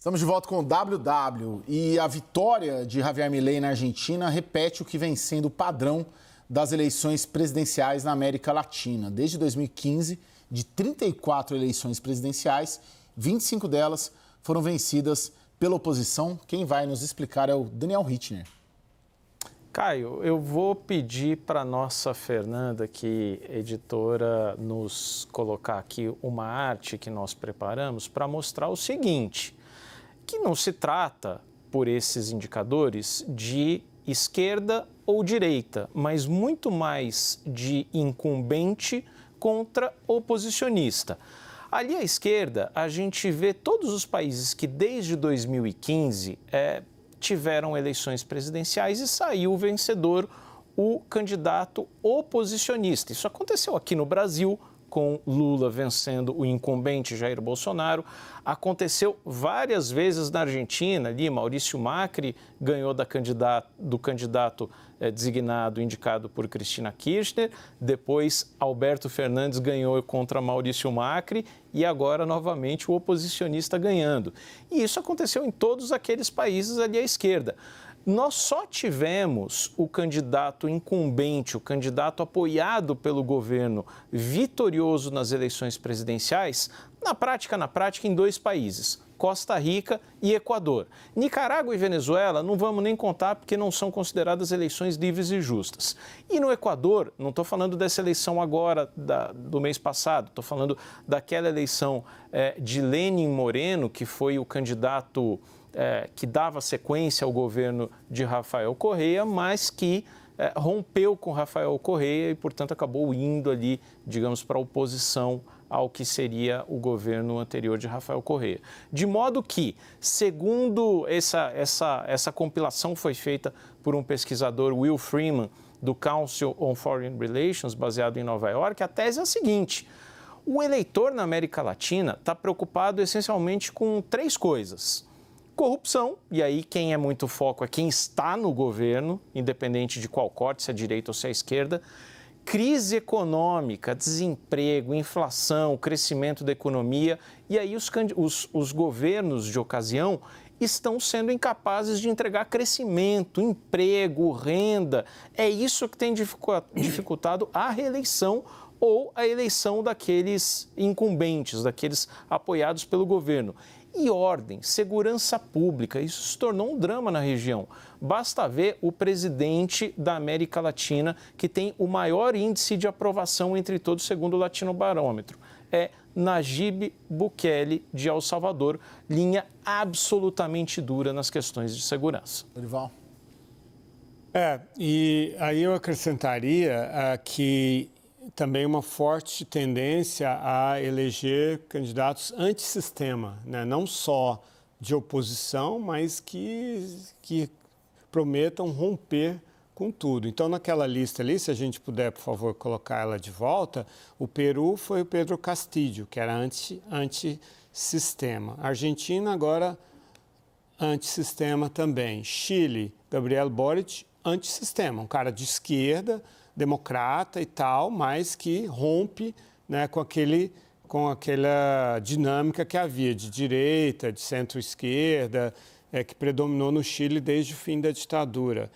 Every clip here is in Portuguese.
Estamos de volta com o WW e a vitória de Javier Milei na Argentina repete o que vem sendo o padrão das eleições presidenciais na América Latina. Desde 2015, de 34 eleições presidenciais, 25 delas foram vencidas pela oposição. Quem vai nos explicar é o Daniel Rittner. Caio, eu vou pedir para a nossa Fernanda, aqui, editora, nos colocar aqui uma arte que nós preparamos para mostrar o seguinte, que não se trata, por esses indicadores, de esquerda ou direita, mas muito mais de incumbente contra oposicionista. Ali à esquerda, a gente vê todos os países que desde 2015 tiveram eleições presidenciais e saiu o vencedor, o candidato oposicionista. Isso aconteceu aqui no Brasil, com Lula vencendo o incumbente Jair Bolsonaro. Aconteceu várias vezes na Argentina, ali Maurício Macri ganhou do candidato designado, indicado por Cristina Kirchner, depois Alberto Fernandes ganhou contra Maurício Macri e agora novamente o oposicionista ganhando. E isso aconteceu em todos aqueles países ali à esquerda. Nós só tivemos o candidato incumbente, o candidato apoiado pelo governo, vitorioso nas eleições presidenciais, na prática, em dois países, Costa Rica e Equador. Nicarágua e Venezuela não vamos nem contar porque não são consideradas eleições livres e justas. E no Equador, não estou falando dessa eleição agora, do mês passado, estou falando daquela eleição de Lenín Moreno, que foi o candidato que dava sequência ao governo de Rafael Correa, mas que rompeu com Rafael Correa e, portanto, acabou indo ali, digamos, para a oposição ao que seria o governo anterior de Rafael Correa. De modo que, segundo essa compilação foi feita por um pesquisador, Will Freeman, do Council on Foreign Relations, baseado em Nova York, a tese é a seguinte: o eleitor na América Latina está preocupado essencialmente com três coisas. Corrupção, e aí quem é muito foco é quem está no governo, independente de qual corte, se é direita ou se é esquerda. Crise econômica, desemprego, inflação, crescimento da economia, e aí os governos de ocasião estão sendo incapazes de entregar crescimento, emprego, renda. É isso que tem dificultado a reeleição ou a eleição daqueles incumbentes, daqueles apoiados pelo governo. E ordem, segurança pública, isso se tornou um drama na região. Basta ver o presidente da América Latina, que tem o maior índice de aprovação entre todos, segundo o Latino Barômetro. É Nayib Bukele, de El Salvador, linha absolutamente dura nas questões de segurança. Dorival. E aí eu acrescentaria que também uma forte tendência a eleger candidatos antissistema, né? Não só de oposição, mas que prometam romper com tudo. Então, naquela lista ali, se a gente puder, por favor, colocar ela de volta, o Peru foi o Pedro Castillo, que era antissistema. Argentina, agora, antissistema também. Chile, Gabriel Boric, antissistema, um cara de esquerda, democrata e tal, mas que rompe, né, com aquela dinâmica que havia de direita, de centro-esquerda, que predominou no Chile desde o fim da ditadura.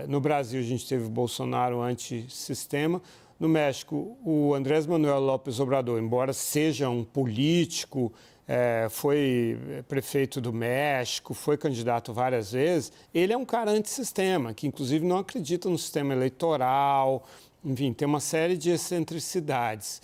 No Brasil, a gente teve o Bolsonaro antissistema. No México, o Andrés Manuel López Obrador, embora seja um político, foi prefeito do México, foi candidato várias vezes, ele é um cara antissistema, que inclusive não acredita no sistema eleitoral, enfim, tem uma série de excentricidades.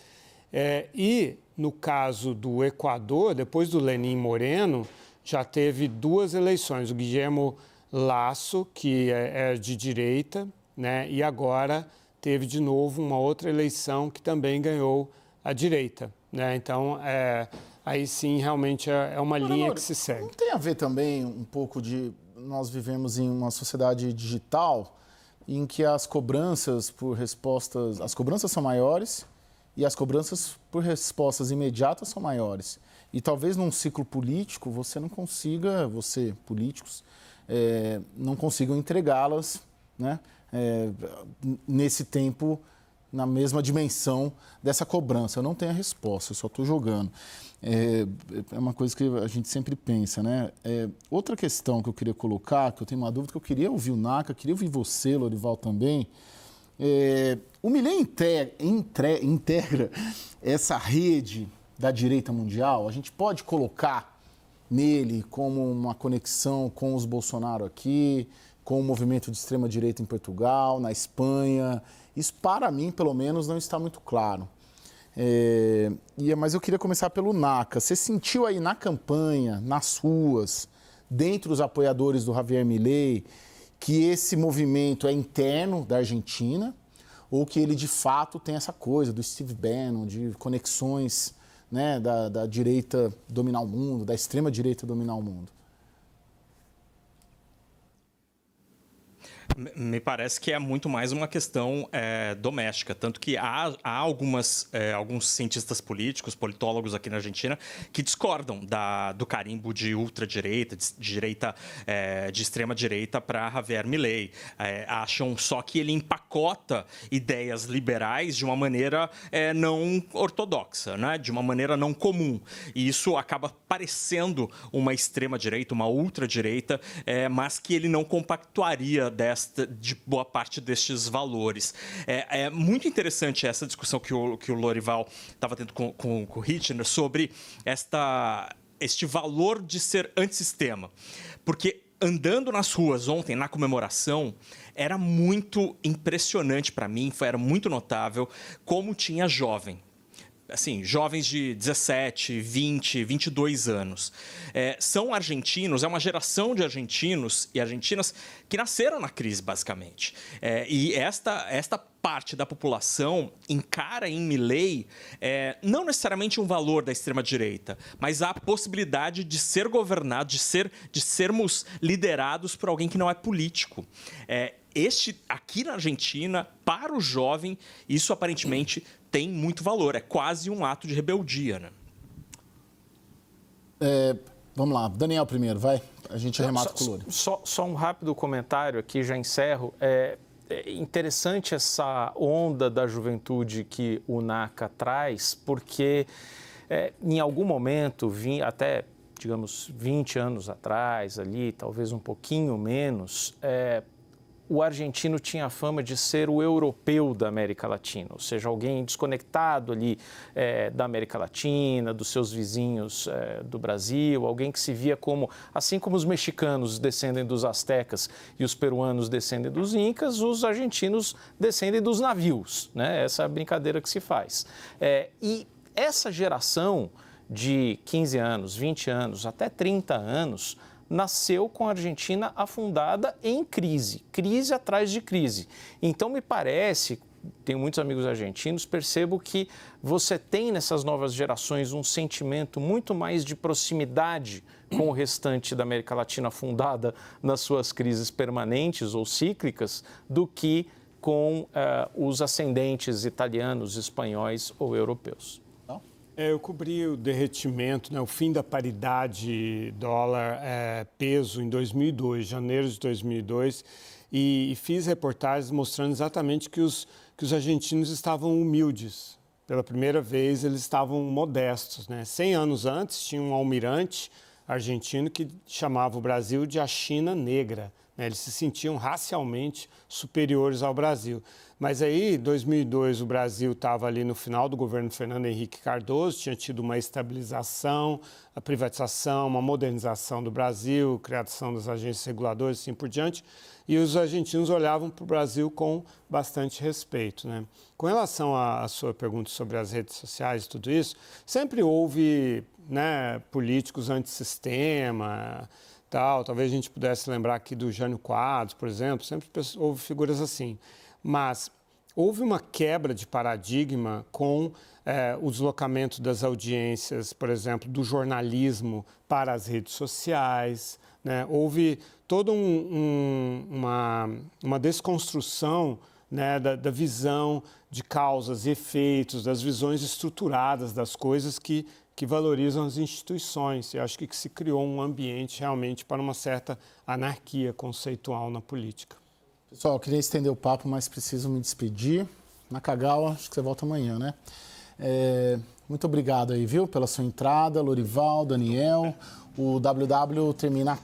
E no caso do Equador, depois do Lenín Moreno, já teve duas eleições, o Guillermo Lasso, que é de direita, né, e agora teve de novo uma outra eleição que também ganhou a direita, né? Então, aí sim, realmente é uma linha que se segue. Não tem a ver também um pouco de... Nós vivemos em uma sociedade digital em que as cobranças por respostas... As cobranças são maiores e as cobranças por respostas imediatas são maiores. E talvez num ciclo político você não consiga, políticos, não consigam entregá-las, né, nesse tempo na mesma dimensão dessa cobrança. Eu não tenho a resposta, eu só estou jogando. É uma coisa que a gente sempre pensa, né? Outra questão que eu queria colocar, que eu tenho uma dúvida, que eu queria ouvir o Naka, queria ouvir você, Lorival, também. O Milei integra essa rede da direita mundial? A gente pode colocar nele como uma conexão com os Bolsonaro aqui, com o movimento de extrema-direita em Portugal, na Espanha? Isso, para mim, pelo menos, não está muito claro. Mas eu queria começar pelo Naka. Você sentiu aí na campanha, nas ruas, dentre os apoiadores do Javier Milei, que esse movimento é interno da Argentina ou que ele, de fato, tem essa coisa do Steve Bannon, de conexões, né, da direita dominar o mundo, da extrema-direita dominar o mundo? Me parece que é muito mais uma questão doméstica, tanto que há alguns cientistas políticos, politólogos aqui na Argentina, que discordam do carimbo de ultradireita, de extrema-direita para Javier Milei. Acham só que ele empacota ideias liberais de uma maneira não ortodoxa, né? De uma maneira não comum. E isso acaba parecendo uma extrema-direita, uma ultradireita, mas que ele não compactuaria de boa parte destes valores. É muito interessante essa discussão que o Lorival estava tendo com o Hitchner sobre este valor de ser antissistema. Porque andando nas ruas ontem, na comemoração, era muito impressionante para mim, era muito notável como tinha jovem. Assim, jovens de 17, 20, 22 anos. São argentinos, é uma geração de argentinos e argentinas que nasceram na crise, basicamente. E esta parte da população encara em Milei não necessariamente um valor da extrema-direita, mas a possibilidade de ser governado, de sermos liderados por alguém que não é político. Aqui na Argentina, para o jovem, isso aparentemente tem muito valor. É quase um ato de rebeldia, né? Vamos lá, Daniel primeiro, vai. A gente remata com o Louri. Só um rápido comentário aqui, já encerro. É interessante essa onda da juventude que o Naka traz, porque em algum momento, até, digamos, 20 anos atrás, ali, talvez um pouquinho menos, o argentino tinha a fama de ser o europeu da América Latina, ou seja, alguém desconectado ali da América Latina, dos seus vizinhos do Brasil, alguém que se via como, assim como os mexicanos descendem dos astecas e os peruanos descendem dos incas, os argentinos descendem dos navios, né? Essa é a brincadeira que se faz. E essa geração de 15 anos, 20 anos, até 30 anos, nasceu com a Argentina afundada em crise atrás de crise. Então, me parece, tenho muitos amigos argentinos, percebo que você tem nessas novas gerações um sentimento muito mais de proximidade com o restante da América Latina afundada nas suas crises permanentes ou cíclicas do que com os ascendentes italianos, espanhóis ou europeus. Eu cobri o derretimento, né, o fim da paridade dólar-peso em 2002, janeiro de 2002, e fiz reportagens mostrando exatamente que os argentinos estavam humildes. Pela primeira vez, eles estavam modestos, né? 100 anos antes, tinha um almirante argentino que chamava o Brasil de a China negra. Eles se sentiam racialmente superiores ao Brasil. Mas aí, em 2002, o Brasil estava ali no final do governo Fernando Henrique Cardoso, tinha tido uma estabilização, a privatização, uma modernização do Brasil, criação das agências reguladoras e assim por diante, e os argentinos olhavam para o Brasil com bastante respeito, né? Com relação à sua pergunta sobre as redes sociais e tudo isso, sempre houve, né, políticos antissistema, talvez a gente pudesse lembrar aqui do Jânio Quadros, por exemplo, sempre houve figuras assim. Mas houve uma quebra de paradigma com o deslocamento das audiências, por exemplo, do jornalismo para as redes sociais, né? Houve toda uma desconstrução, né, da visão de causas e efeitos, das visões estruturadas das coisas que valorizam as instituições. Eu acho que se criou um ambiente realmente para uma certa anarquia conceitual na política. Pessoal, eu queria estender o papo, mas preciso me despedir. Nakagawa, acho que você volta amanhã, né? Muito obrigado aí, viu, pela sua entrada, Lorival, Daniel. O WW termina aqui.